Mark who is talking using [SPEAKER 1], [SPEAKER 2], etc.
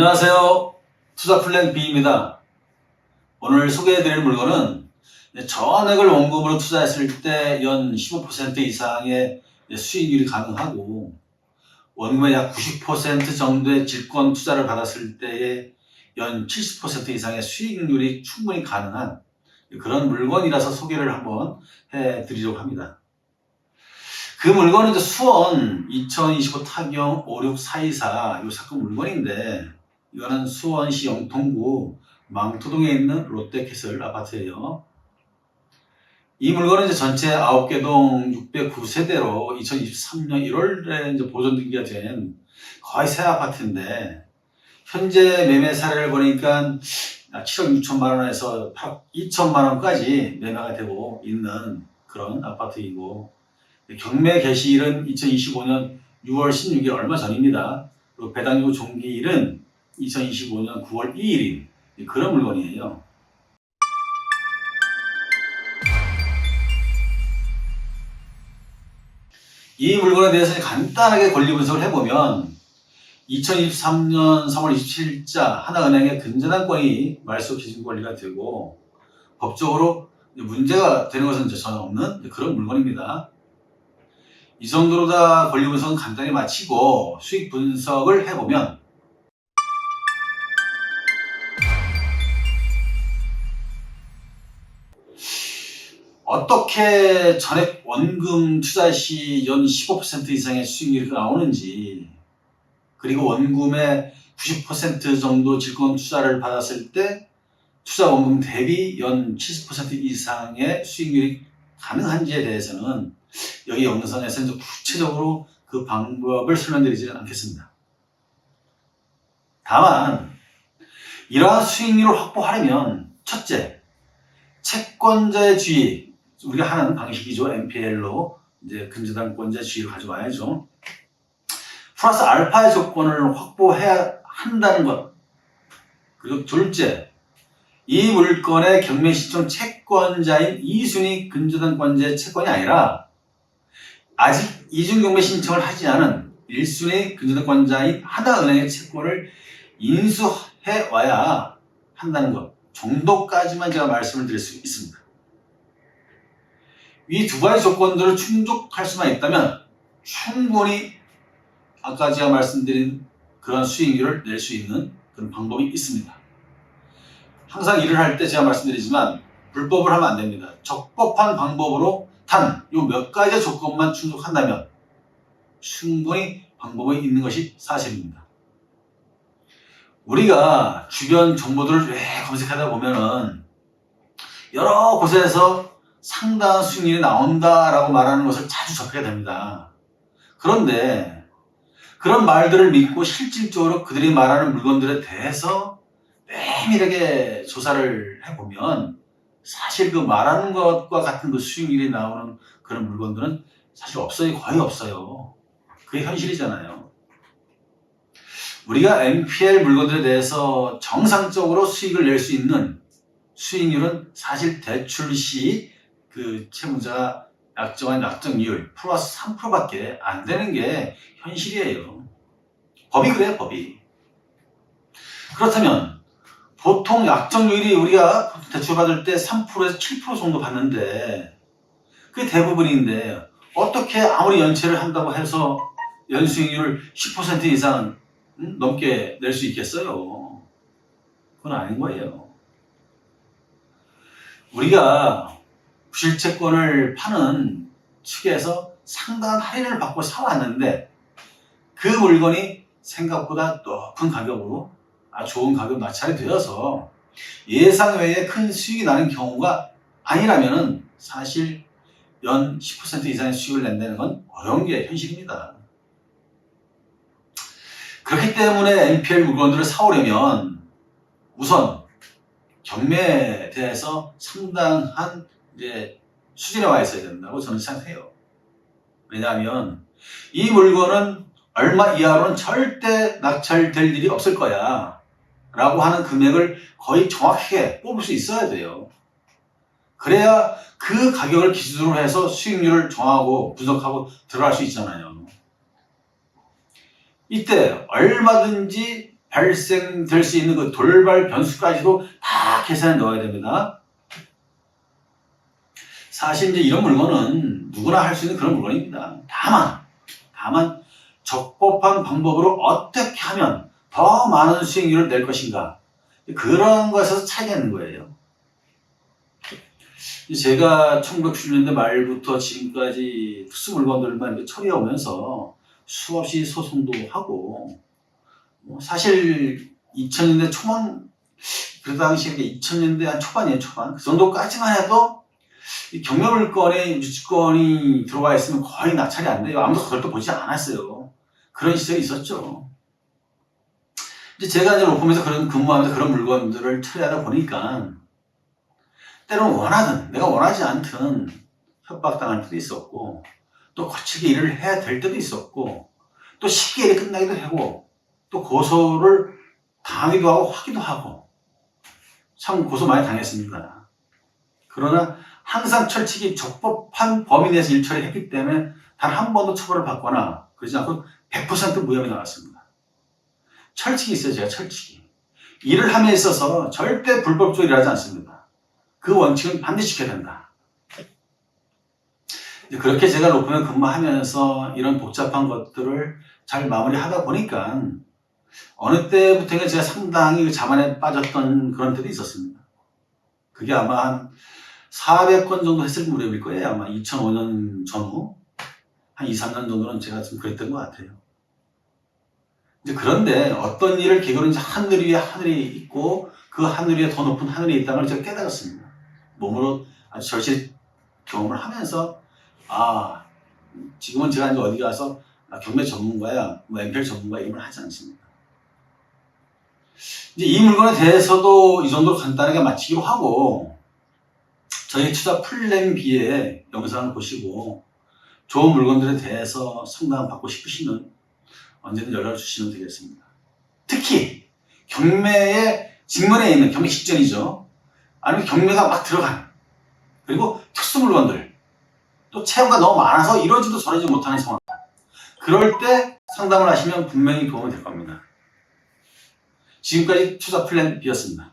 [SPEAKER 1] 안녕하세요. 투자 플랜 B입니다. 오늘 소개해드릴 물건은 전액을 원금으로 투자했을 때 연 15% 이상의 수익률이 가능하고 원금의 약 90% 정도의 질권 투자를 받았을 때의 연 70% 이상의 수익률이 충분히 가능한 그런 물건이라서 소개를 한번 해드리려고 합니다. 그 물건은 수원 2025 타경 56424 이 사건 물건인데, 이거는 수원시 영통구 망토동에 있는 롯데캐슬 아파트예요. 이 물건은 전체 9개 동 609세대로 2023년 1월에 보존 등기가 된 거의 새 아파트인데, 현재 매매 사례를 보니까 7억 6천만 원에서 8억 2천만 원까지 매매가 되고 있는 그런 아파트이고, 경매 개시일은 2025년 6월 16일 얼마 전입니다. 그리고 배당료 종기일은 2025년 9월 2일인 그런 물건이에요. 이 물건에 대해서 간단하게 권리 분석을 해보면 2023년 3월 27일자 하나은행의 근저당권이 말소 기준 권리가 되고 법적으로 문제가 되는 것은 전혀 없는 그런 물건입니다. 이 정도로 다 권리 분석은 간단히 마치고 수익 분석을 해보면 어떻게 전액 원금 투자 시 연 15% 이상의 수익률이 나오는지, 그리고 원금의 90% 정도 질권 투자를 받았을 때 투자 원금 대비 연 70% 이상의 수익률이 가능한지에 대해서는 여기 영상에서 구체적으로 그 방법을 설명드리지 않겠습니다. 다만 이러한 수익률을 확보하려면 첫째, 채권자의 지위, 우리가 하는 방식이죠. NPL로 이제 근저당권자의 지위를 가져와야죠. 플러스 알파의 조건을 확보해야 한다는 것. 그리고 둘째, 이 물건의 경매 신청 채권자인 2순위 근저당권자의 채권이 아니라 아직 이중 경매 신청을 하지 않은 1순위 근저당권자인 하나은행의 채권을 인수해 와야 한다는 것 정도까지만 제가 말씀을 드릴 수 있습니다. 이 두 가지 조건들을 충족할 수만 있다면 충분히 아까 제가 말씀드린 그런 수익률을 낼 수 있는 그런 방법이 있습니다. 항상 일을 할 때 제가 말씀드리지만 불법을 하면 안 됩니다. 적법한 방법으로 단 이 몇 가지 조건만 충족한다면 충분히 방법이 있는 것이 사실입니다. 우리가 주변 정보들을 검색하다 보면은 여러 곳에서 상당한 수익률이 나온다라고 말하는 것을 자주 접하게 됩니다. 그런데 그런 말들을 믿고 실질적으로 그들이 말하는 물건들에 대해서 면밀하게 조사를 해보면 사실 그 말하는 것과 같은 그 수익률이 나오는 그런 물건들은 사실 없어요. 거의 없어요. 그게 현실이잖아요. 우리가 NPL 물건들에 대해서 정상적으로 수익을 낼 수 있는 수익률은 사실 대출 시 그 채무자가 약정한 약정이율 플러스 3%밖에 안 되는 게 현실이에요. 법이 그래요, 법이. 그렇다면 보통 약정률이 우리가 대출 받을 때 3%에서 7% 정도 받는데 그게 대부분인데 어떻게 아무리 연체를 한다고 해서 연수익률을 10% 이상 넘게 낼 수 있겠어요? 그건 아닌 거예요. 우리가 부실채권을 파는 측에서 상당한 할인을 받고 사왔는데 그 물건이 생각보다 높은 가격으로 좋은 가격 마찰이 되어서 예상 외에 큰 수익이 나는 경우가 아니라면 사실 연 10% 이상의 수익을 낸다는 건 어려운 게 현실입니다. 그렇기 때문에 NPL 물건들을 사오려면 우선 경매에 대해서 상당한 이제 수준에 와 있어야 된다고 저는 생각해요. 왜냐하면 이 물건은 얼마 이하로는 절대 낙찰될 일이 없을 거야 라고 하는 금액을 거의 정확하게 뽑을 수 있어야 돼요. 그래야 그 가격을 기준으로 해서 수익률을 정하고 분석하고 들어갈 수 있잖아요. 이때 얼마든지 발생될 수 있는 그 돌발 변수까지도 다 계산에 넣어야 됩니다. 사실 이제 이런 물건은 누구나 할 수 있는 그런 물건입니다. 다만 적법한 방법으로 어떻게 하면 더 많은 수익률을 낼 것인가, 그런 것에서 차이가 있는 거예요. 제가 1990년대 말부터 지금까지 특수 물건들만 처리해 오면서 수없이 소송도 하고, 사실 2000년대 초반, 그 당시에 2000년대 한 초반이에요, 초반. 그 정도까지만 해도 이 경매물건에 유치권이 들어와 있으면 거의 낙찰이 안 돼요. 아무도 그걸 보지 않았어요. 그런 시절이 있었죠. 이제 제가 이제 로펌에서 근무하면서 그런 물건들을 처리하다 보니까 때로는 내가 원하지 않든 협박당할 때도 있었고, 또 거칠게 일을 해야 될 때도 있었고, 또 쉽게 일이 끝나기도 하고, 또 고소를 당하기도 하고 하기도 하고, 참 고소 많이 당했습니다. 그러나 항상 철칙이 적법한 범위 내에서 일 처리했기 때문에 단 한 번도 처벌을 받거나 그러지 않고 100% 무혐의 나왔습니다. 철칙이 있어요, 제가 철칙이. 일을 함에 있어서 절대 불법적으로 일하지 않습니다. 그 원칙은 반드시 지켜야 된다. 그렇게 제가 로펌에 근무하면서 이런 복잡한 것들을 잘 마무리하다 보니까 어느 때부터인가 제가 상당히 자만에 빠졌던 그런 때도 있었습니다. 그게 아마 한 400건 정도 했을 무렵일 거예요. 아마 2005년 전후 한 2, 3년 정도는 제가 좀 그랬던 것 같아요. 이제 그런데 어떤 일을 계기로 이제 하늘 위에 하늘이 있고 그 하늘 위에 더 높은 하늘이 있다는 걸 제가 깨달았습니다. 몸으로 아주 절실히 경험을 하면서, 지금은 제가 이제 어디 가서 경매 전문가야, MPL 전문가 이름을 하지 않습니다. 이제 이 물건에 대해서도 이 정도로 간단하게 마치기로 하고, 저희 투자 플랜 B의 영상을 보시고 좋은 물건들에 대해서 상담 받고 싶으시면 언제든 연락을 주시면 되겠습니다. 특히 경매의 직면에 있는, 경매 직전이죠. 아니면 경매가 막 들어간, 그리고 특수 물건들, 또 채무가 너무 많아서 이러지도 저러지 못하는 상황, 그럴 때 상담을 하시면 분명히 도움이 될 겁니다. 지금까지 투자 플랜 B였습니다.